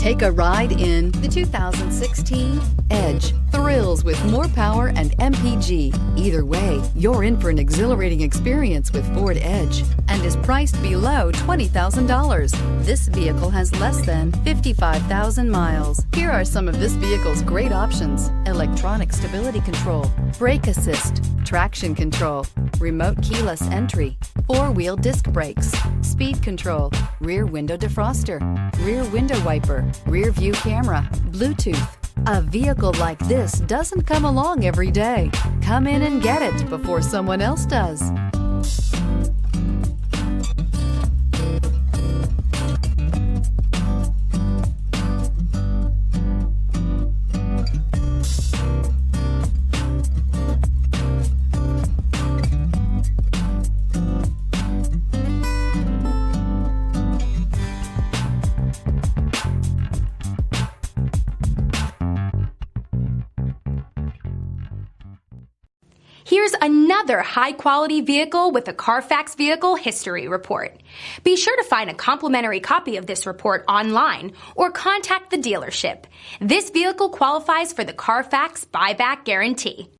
Take a ride in the 2016 Edge. Thrills with more power and MPG. Either way, you're in for an exhilarating experience with Ford Edge and is priced below $20,000. This vehicle has less than 55,000 miles. Here are some of this vehicle's great options: electronic stability control, brake assist, traction control, remote keyless entry, four-wheel disc brakes, speed control, rear window defroster, rear window wiper, rear view camera, Bluetooth. A vehicle like this doesn't come along every day. Come in and get it before someone else does. Here's another high-quality vehicle with a CARFAX Vehicle History Report. Be sure to find a complimentary copy of this report online or contact the dealership. This vehicle qualifies for the CARFAX Buyback Guarantee.